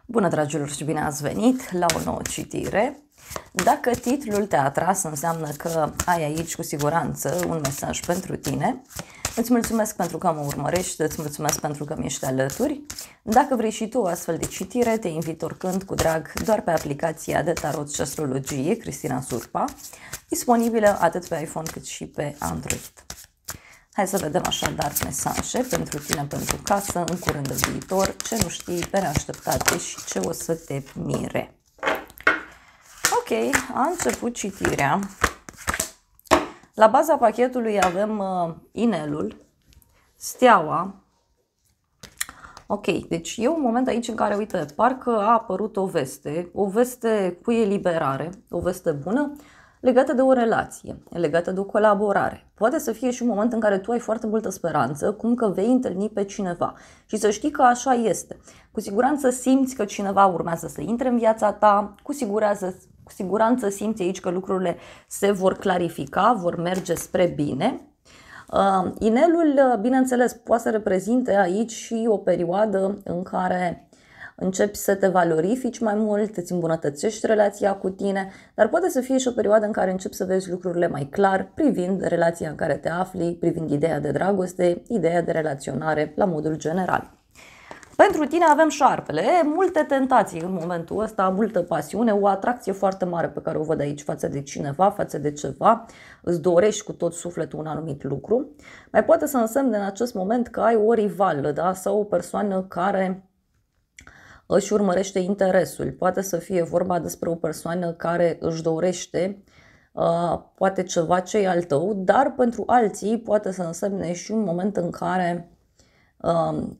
Bună, dragilor, și bine ați venit la o nouă citire. Dacă titlul te-a atras, înseamnă că ai aici cu siguranță un mesaj pentru tine. Îți mulțumesc pentru că mă urmărești, îți mulțumesc pentru că mi ești alături. Dacă vrei și tu o astfel de citire, te invit oricând cu drag doar pe aplicația de tarot și astrologie Cristina Surpa, disponibilă atât pe iPhone cât și pe Android. Hai să vedem așadar mesaje pentru tine, pentru casă, în curând de viitor, ce nu știi pe neașteptate și ce o să te mire. Ok, a început citirea. La baza pachetului avem inelul, steaua. Ok, deci e un moment aici în care, uite, parcă a apărut o veste cu eliberare, o veste bună, legată de o relație, legată de o colaborare. Poate să fie și un moment în care tu ai foarte multă speranță, cum că vei întâlni pe cineva. Și să știi că așa este. Cu siguranță simți că cineva urmează să intre în viața ta, cu siguranță simți aici că lucrurile se vor clarifica, vor merge spre bine. Inelul, bineînțeles, poate să reprezinte aici și o perioadă în care începi să te valorifici mai mult, îți îmbunătățești relația cu tine, dar poate să fie și o perioadă în care începi să vezi lucrurile mai clar privind relația în care te afli, privind ideea de dragoste, ideea de relaționare la modul general. Pentru tine avem șarpele, multe tentații în momentul ăsta, multă pasiune, o atracție foarte mare pe care o văd aici față de cineva, față de ceva, îți dorești cu tot sufletul un anumit lucru. Mai poate să însemne în acest moment că ai o rivală, da? Sau o persoană care își urmărește interesul. Poate să fie vorba despre o persoană care își dorește poate ceva ce e al tău, dar pentru alții poate să însemne și un moment în care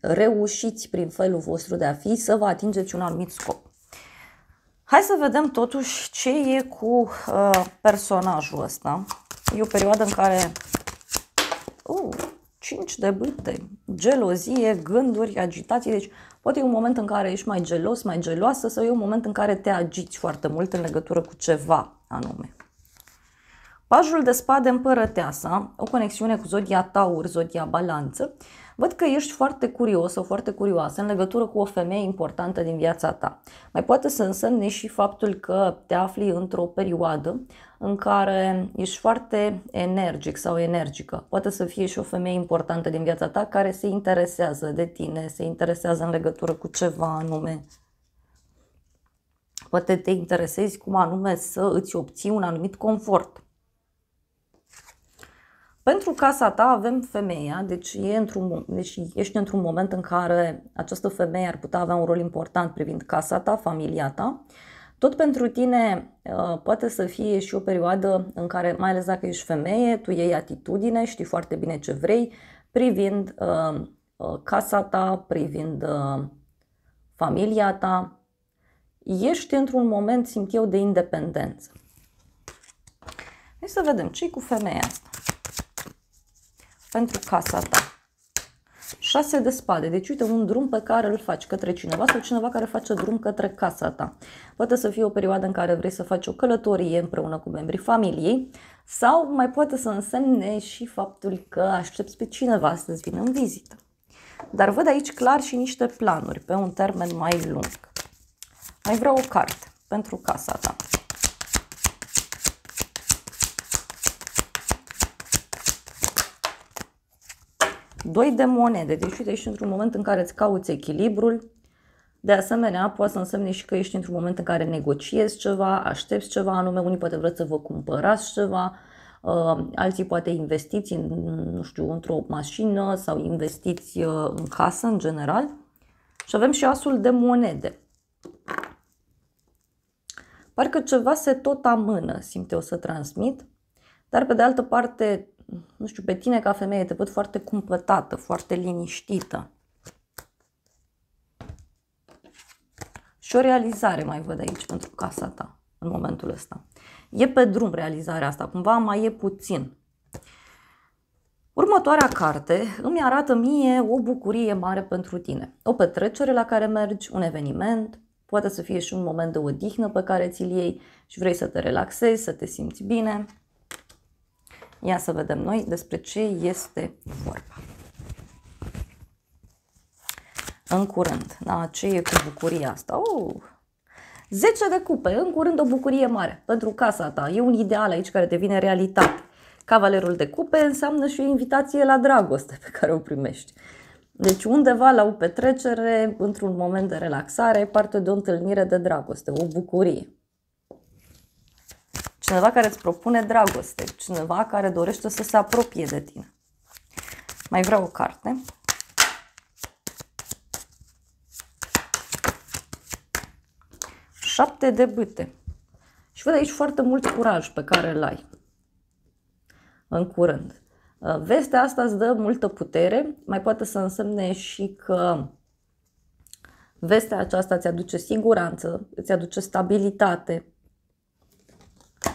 reușiți prin felul vostru de a fi să vă atingeți un anumit scop. Hai să vedem totuși ce e cu personajul ăsta. E o perioadă în care 5 de bâte, gelozie, gânduri, agitații, deci poate e un moment în care ești mai gelos, mai geloasă, sau e un moment în care te agiți foarte mult în legătură cu ceva anume. Pajul de spade, împărăteasa, o conexiune cu zodia Taur, zodia Balanță. Văd că ești foarte curios sau foarte curioasă în legătură cu o femeie importantă din viața ta. Mai poate să însemne și faptul că te afli într-o perioadă în care ești foarte energic sau energică. Poate să fie și o femeie importantă din viața ta care se interesează de tine, se interesează în legătură cu ceva anume. Poate te interesezi cum anume să îți obții un anumit confort. Pentru casa ta avem femeia, deci ești într-un moment în care această femeie ar putea avea un rol important privind casa ta, familia ta. Tot pentru tine poate să fie și o perioadă în care, mai ales dacă ești femeie, tu iei atitudine, știi foarte bine ce vrei privind casa ta, privind familia ta. Ești într-un moment, simt eu, de independență. Hai să vedem ce-i cu femeia asta pentru casa ta. 6 de spade, deci uite un drum pe care îl faci către cineva sau cineva care face drum către casa ta. Poate să fie o perioadă în care vrei să faci o călătorie împreună cu membrii familiei sau mai poate să însemne și faptul că aștepți pe cineva să-ți vină în vizită. Dar văd aici clar și niște planuri pe un termen mai lung. Mai vreau o carte pentru casa ta. Doi de monede, deci uite, ești într-un moment în care îți cauți echilibrul. De asemenea, poate să însemne și că ești într-un moment în care negociezi ceva, aștepți ceva anume, unii poate vreți să vă cumpărați ceva, alții poate investiți nu știu, într-o mașină sau investiți în casă în general. Și avem și asul de monede. Parcă ceva se tot amână, simt eu să transmit, dar pe de altă parte, nu știu, pe tine ca femeie te văd foarte cumpătată, foarte liniștită. Și o realizare mai văd aici pentru casa ta în momentul ăsta. E pe drum realizarea asta, cumva mai e puțin. Următoarea carte îmi arată mie o bucurie mare pentru tine. O petrecere la care mergi, un eveniment, poate să fie și un moment de odihnă pe care ți-l iei și vrei să te relaxezi, să te simți bine. Ia să vedem noi despre ce este vorba. în curând. Da? Ce e cu bucuria asta? 10 de cupe, în curând o bucurie mare pentru casa ta. E un ideal aici care devine realitate. Cavalerul de cupe înseamnă și o invitație la dragoste pe care o primești. Deci undeva la o petrecere, într-un moment de relaxare, ai parte de o întâlnire de dragoste, o bucurie. Cineva care îți propune dragoste, cineva care dorește să se apropie de tine. Mai vreau o carte. Șapte de bâte. Și văd aici foarte mult curaj pe care îl ai în curând. Vestea asta îți dă multă putere, mai poate să însemne și că vestea aceasta îți aduce siguranță, îți aduce stabilitate.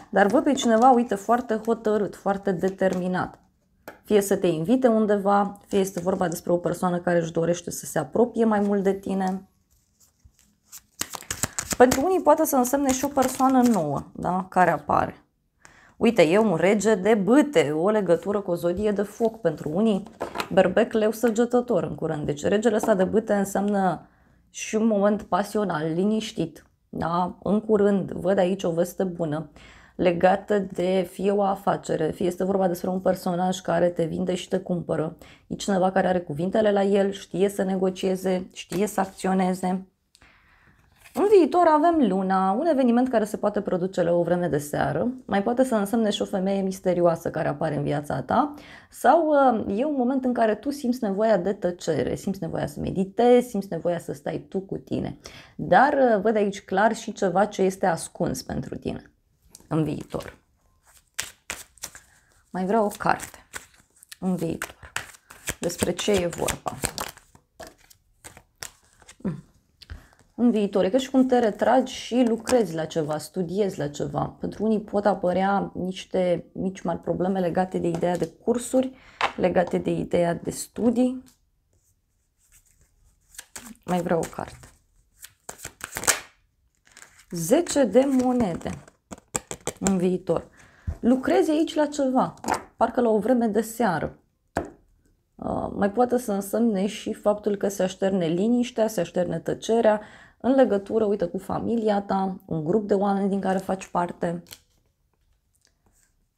Dar văd pe cineva, uite, foarte hotărât, foarte determinat. Fie să te invite undeva, fie este vorba despre o persoană care își dorește să se apropie mai mult de tine. Pentru unii poate să însemne și o persoană nouă, da, care apare. Uite, e un rege de bâte, o legătură cu o zodie de foc. Pentru unii, berbec, leu, săgetător în curând. Deci regele ăsta de bâte înseamnă și un moment pasional, liniștit. Da? În curând, văd aici o veste bună legată de fie o afacere, fie este vorba despre un personaj care te vinde și te cumpără. E cineva care are cuvintele la el, știe să negocieze, știe să acționeze. În viitor avem luna, un eveniment care se poate produce la o vreme de seară, mai poate să însemne și o femeie misterioasă care apare în viața ta, sau e un moment în care tu simți nevoia de tăcere, simți nevoia să meditezi, simți nevoia să stai tu cu tine. Dar văd aici clar și ceva ce este ascuns pentru tine în viitor. Mai vreau o carte în viitor. Despre ce e vorba? În viitor, e ca și cum te retragi și lucrezi la ceva, studiezi la ceva. Pentru unii pot apărea niște mici mari probleme legate de ideea de cursuri, legate de ideea de studii. Mai vreau o carte. 10 de monede în viitor. Lucrezi aici la ceva, parcă la o vreme de seară. Mai poate să însemne și faptul că se așterne liniștea, se așterne tăcerea în legătură, uite, cu familia ta, un grup de oameni din care faci parte.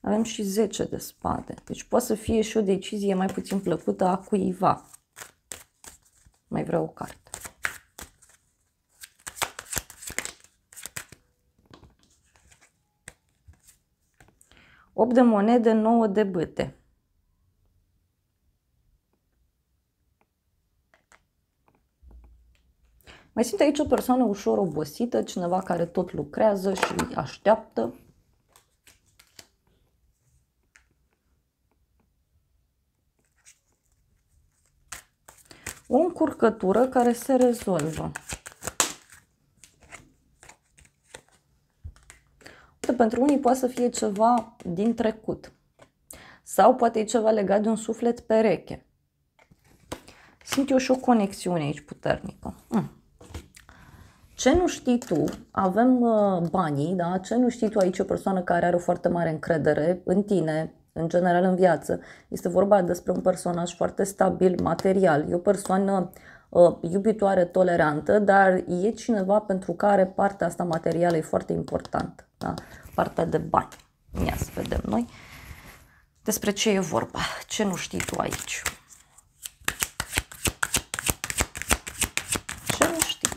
Avem și 10 de spade. Deci poate să fie și o decizie mai puțin plăcută a cuiva. Mai vreau o carte. Opt de monede, 9 de bâte. Mai simt aici o persoană ușor obosită, cineva care tot lucrează și așteaptă. O încurcătură care se rezolvă. Pentru unii poate să fie ceva din trecut. Sau poate e ceva legat de un suflet pereche. Simt eu și o conexiune aici puternică. Ce nu știi tu, avem banii, da? Ce nu știi tu aici, o persoană care are o foarte mare încredere în tine, în general în viață. Este vorba despre un personaj foarte stabil, material. E o persoană iubitoare, tolerantă, dar e cineva pentru care partea asta materială e foarte importantă. Da? Partea de bani. Ia să vedem noi despre ce e vorba. Ce nu știi tu aici? Ce nu știi?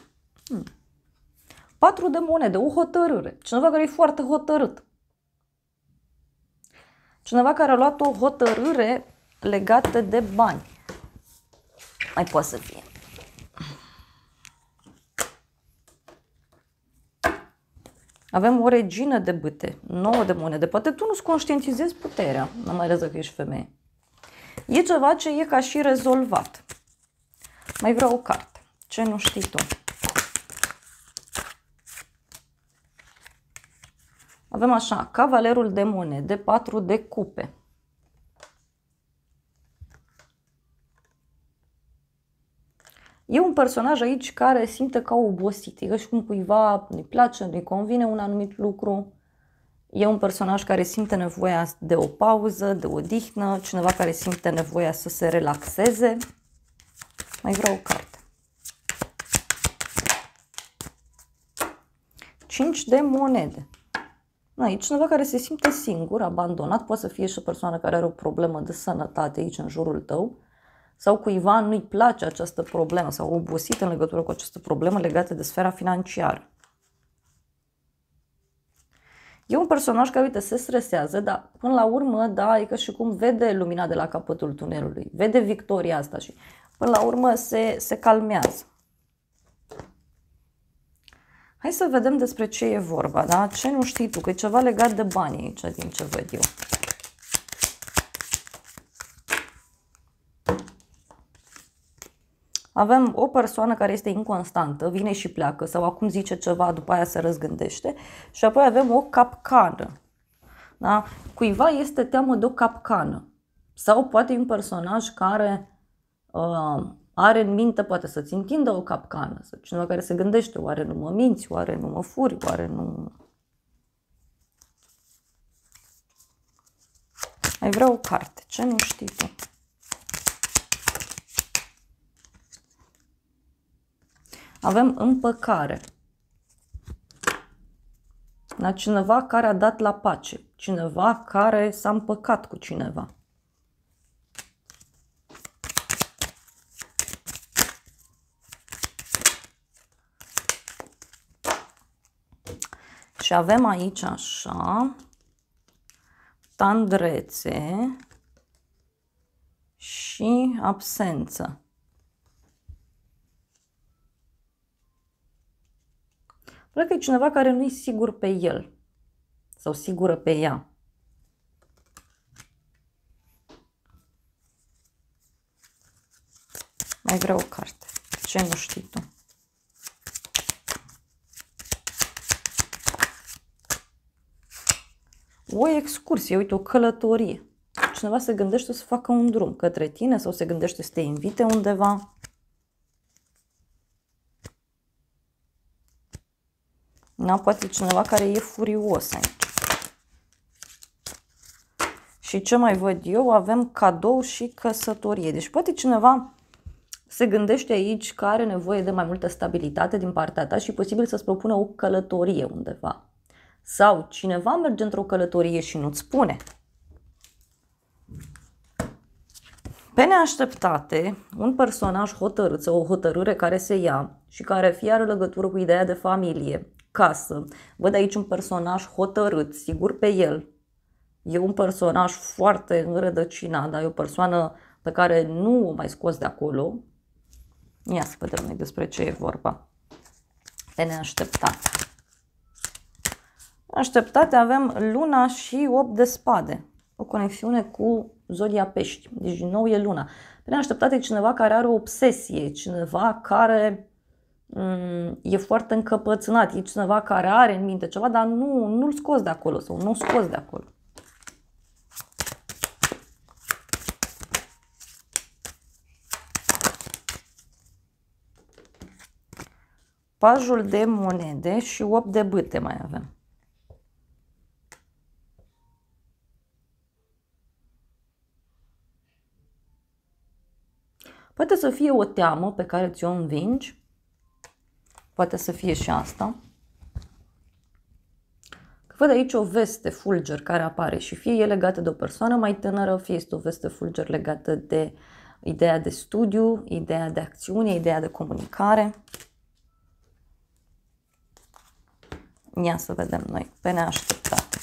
4 de monede, o hotărâre. Cineva care e foarte hotărât. Cineva care a luat o hotărâre legată de bani. Mai poate să fie. Avem o regină de bâte, 9 de monede. Poate tu nu-ți conștientizezi puterea, nu mai ales că ești femeie. E ceva ce e ca și rezolvat. Mai vreau o carte. Ce nu știi tu? Avem așa, cavalerul de monede, 4 de cupe. E un personaj aici care simte ca obosit. E ca și cum cuiva nu-i place, nu-i convine un anumit lucru. E un personaj care simte nevoia de o pauză, de o odihnă, cineva care simte nevoia să se relaxeze. Mai vreau o carte. 5 de monede. Aici cineva care se simte singur, abandonat, poate să fie și o persoană care are o problemă de sănătate aici în jurul tău, sau cuiva nu-i place această problemă sau obosit în legătură cu această problemă legată de sfera financiară. E un personaj care, uite, se stresează, dar până la urmă, da, e ca și cum vede lumina de la capătul tunelului, vede victoria asta și până la urmă se calmează. Hai să vedem despre ce e vorba, da? Ce nu știi tu, că e ceva legat de bani aici, din ce văd eu. Avem o persoană care este inconstantă, vine și pleacă sau acum zice ceva, după aia se răzgândește și apoi avem o capcană. Da? Cuiva este teamă de o capcană sau poate e un personaj care are în minte, poate să-ți întindă o capcană, sau cineva care se gândește, oare nu mă minți, oare nu mă furi, oare nu... Mai vreau o carte, ce nu știi tu? Avem împăcare. Da? Cineva care a dat la pace. Cineva care s-a împăcat cu cineva. Și avem aici așa tandrețe și absență. Cred că e cineva care nu e sigur pe el sau sigură pe ea. Mai vreau o carte. Ce nu știi tu? O excursie, uite, o călătorie. Cineva se gândește să facă un drum către tine sau se gândește să te invite undeva. Da, poate cineva care e furios aici. Și ce mai văd eu? Avem cadou și căsătorie. Deci poate cineva se gândește aici că are nevoie de mai multă stabilitate din partea ta și posibil să-ți propună o călătorie undeva. Sau cineva merge într-o călătorie și nu-ți spune. Pe neașteptate, un personaj hotărât sau o hotărâre care se ia și care fie are legătură cu ideea de familie, casă. Văd aici un personaj hotărât, sigur pe el. E un personaj foarte înrădăcinat, dar e o persoană pe care nu o mai scos de acolo. Ia să vedem noi despre ce e vorba. Pe neașteptate. Așteptate avem luna și 8 de spade. O conexiune cu zodia pești. Deci din nou e luna. Pe neașteptate e cineva care are o obsesie. Cineva care e foarte încăpățânat. E cineva care are în minte ceva, dar nu-l scos de acolo sau nu-l scos de acolo. Pajul de monede și 8 de bâte mai avem. Poate să fie o teamă pe care ți-o învingi. Poate să fie și asta. Văd aici o veste fulger care apare și fie e legată de o persoană mai tânără, fie este o veste fulger legată de ideea de studiu, ideea de acțiune, ideea de comunicare. Ia să vedem noi, pe neașteptate.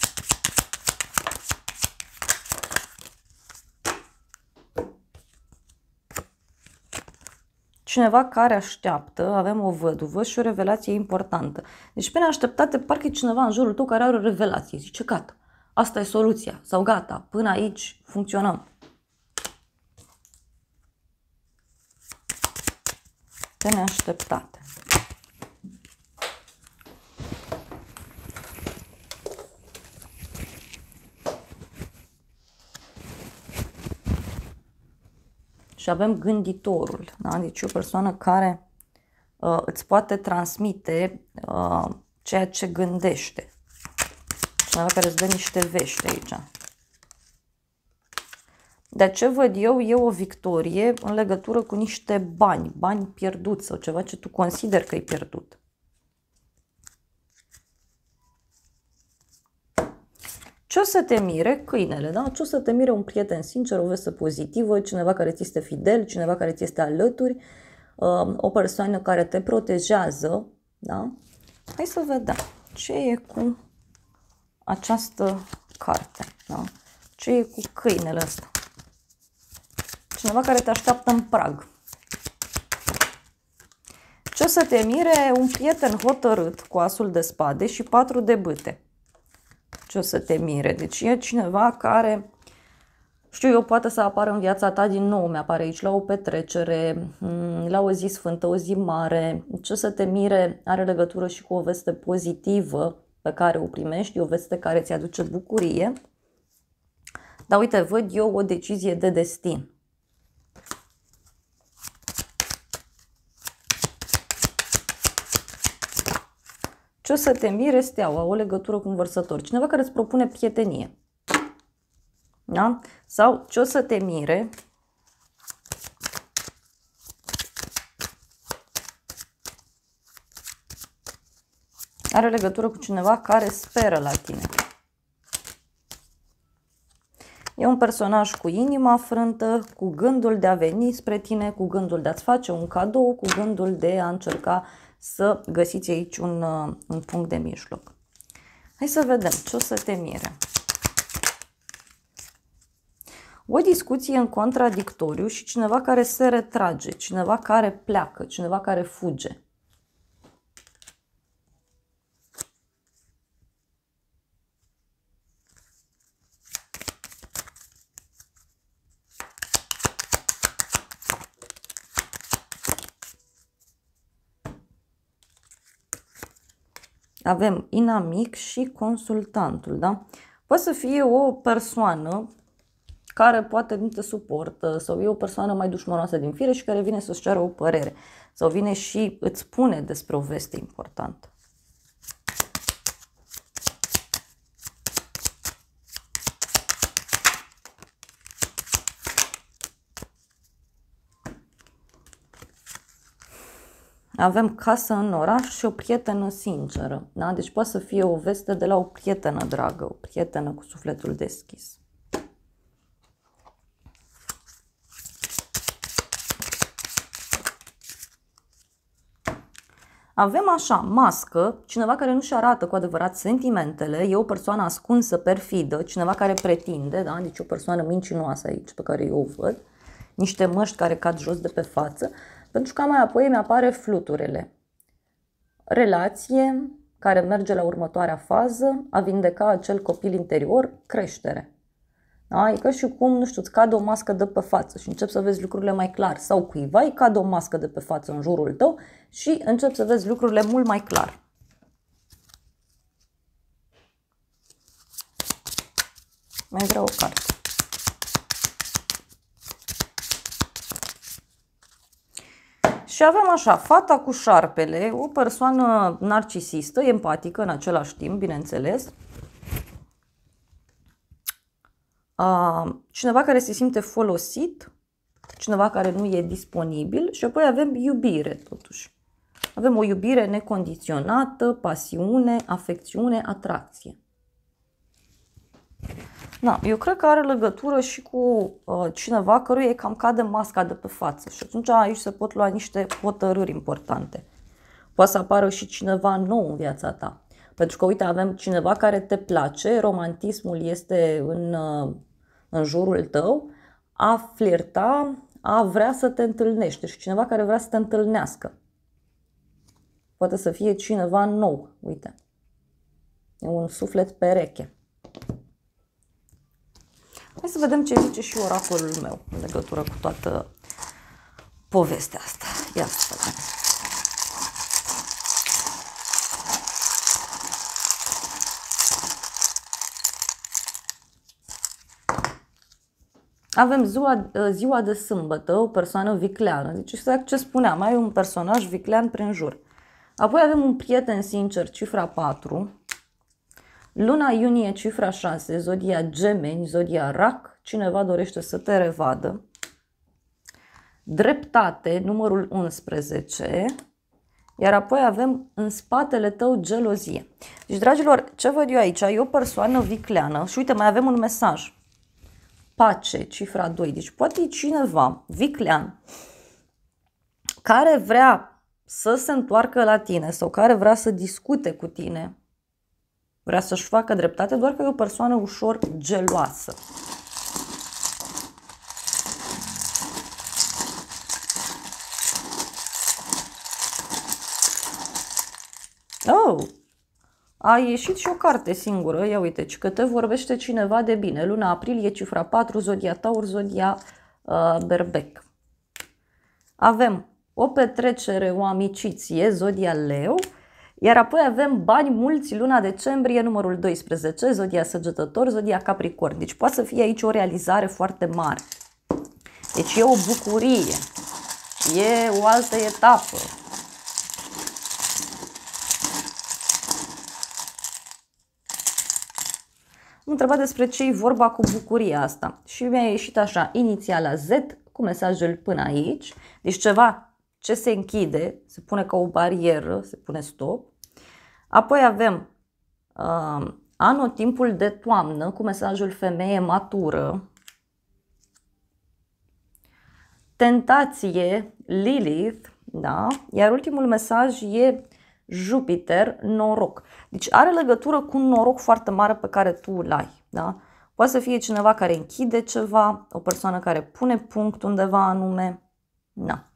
Cineva care așteaptă, avem o văduvă și o revelație importantă. Deci pe neașteptate parcă e cineva în jurul tău care are o revelație. Zice, gata, asta e soluția sau gata, până aici funcționăm. Pe neașteptate. Și avem gânditorul, da? Deci o persoană care îți poate transmite ceea ce gândește. Cineva care îți dă niște vești aici. De ce văd eu e o victorie în legătură cu niște bani pierduți sau ceva ce tu consideri că e pierdut. Ce o să te mire? Câinele, da? Ce o să te mire? Un prieten sincer, o veste pozitivă, cineva care ți este fidel, cineva care ți este alături, o persoană care te protejează, da? Hai să vedem ce e cu această carte, da? Ce e cu câinele ăsta? Cineva care te așteaptă în prag. Ce o să te mire? Un prieten hotărât cu asul de spade și 4 de bâte. Ce o să te mire? Deci e cineva care, știu eu, poate să apară în viața ta din nou, mi-apare aici la o petrecere, la o zi sfântă, o zi mare. Ce o să te mire are legătură și cu o veste pozitivă pe care o primești, o veste care ți aduce bucurie. Dar uite, văd eu o decizie de destin. Ce o să te mire? Steaua, o legătură cu un vărsător. Cineva care îți propune prietenie. Da? Sau ce o să te mire? Are legătură cu cineva care speră la tine. E un personaj cu inima frântă, cu gândul de a veni spre tine, cu gândul de a-ți face un cadou, cu gândul de a încerca să găsiți aici un punct de mijloc. Hai să vedem ce o să te mire. O discuție în contradictoriu și cineva care se retrage, cineva care pleacă, cineva care fuge. Avem inamic și consultantul, da? Poate să fie o persoană care poate nu te suportă sau e o persoană mai dușmanoasă din fire și care vine să-ți ceară o părere sau vine și îți spune despre o veste importantă. Avem casă în oraș și o prietenă sinceră. Da? Deci poate să fie o veste de la o prietenă dragă, o prietenă cu sufletul deschis. Avem așa, mască, cineva care nu-și arată cu adevărat sentimentele, e o persoană ascunsă, perfidă, cineva care pretinde, da? Deci o persoană mincinoasă aici pe care eu o văd, niște măști care cad jos de pe față, pentru că mai apoi mi-apare fluturele. Relație care merge la următoarea fază, a vindeca acel copil interior, creștere. Da? E ca și cum, nu știu, îți cade o mască de pe față și începi să vezi lucrurile mai clar. Sau cuiva îi cade o mască de pe față în jurul tău și începi să vezi lucrurile mult mai clar. Mai vreau o carte. Și avem așa, fata cu șarpele, o persoană narcisistă, empatică în același timp, bineînțeles. Cineva care se simte folosit, cineva care nu e disponibil și apoi avem iubire totuși. Avem o iubire necondiționată, pasiune, afecțiune, atracție. Da, eu cred că are legătură și cu cineva căruia cam cade masca de pe față și atunci aici se pot lua niște hotărâri importante. Poate să apară și cineva nou în viața ta. Pentru că, uite, avem cineva care te place, romantismul este în jurul tău, a flirta, a vrea să te întâlnești. Deci cineva care vrea să te întâlnească. Poate să fie cineva nou, uite. E un suflet pereche. Hai să vedem ce zice și oracolul meu în legătură cu toată povestea asta. Ia să vedem. Avem ziua de sâmbătă, o persoană vicleană. Deci exact ce spuneam, ai un personaj viclean prin jur. Apoi avem un prieten sincer, cifra 4. Luna iunie, cifra 6, zodia Gemeni, zodia Rac, cineva dorește să te revadă. Dreptate, numărul 11. Iar apoi avem în spatele tău gelozie. Deci, dragilor, ce văd eu aici? E o persoană vicleană și uite, mai avem un mesaj. Pace, cifra 2. Deci poate e cineva viclean care vrea să se întoarcă la tine sau care vrea să discute cu tine. Vrea să-și facă dreptate, doar că e o persoană ușor geloasă. Oh! A ieșit și o carte singură, ia uite, că te vorbește cineva de bine. Luna aprilie, cifra 4, zodia Taur, zodia Berbec. Avem o petrecere, o amiciție, zodia Leu, iar apoi avem bani mulți, luna decembrie, numărul 12, zodia Săgetător, zodia Capricorn. Deci poate să fie aici o realizare foarte mare. Deci e o bucurie, e o altă etapă. Am întrebat despre ce e vorba cu bucuria asta și mi-a ieșit așa, inițiala Z cu mesajul până aici, deci ceva ce se închide, se pune ca o barieră, se pune stop. Apoi avem anotimpul de toamnă cu mesajul femeie matură, tentație, Lilith, da? Iar ultimul mesaj e Jupiter, noroc. Deci are legătură cu un noroc foarte mare pe care tu îl ai. Da? Poate să fie cineva care închide ceva, o persoană care pune punct undeva anume. Na.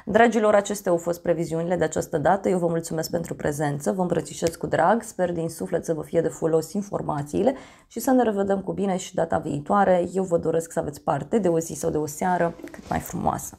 Dragilor, acestea au fost previziunile de această dată. Eu vă mulțumesc pentru prezență, vă îmbrățișez cu drag, sper din suflet să vă fie de folos informațiile și să ne revedem cu bine și data viitoare. Eu vă doresc să aveți parte de o zi sau de o seară cât mai frumoasă.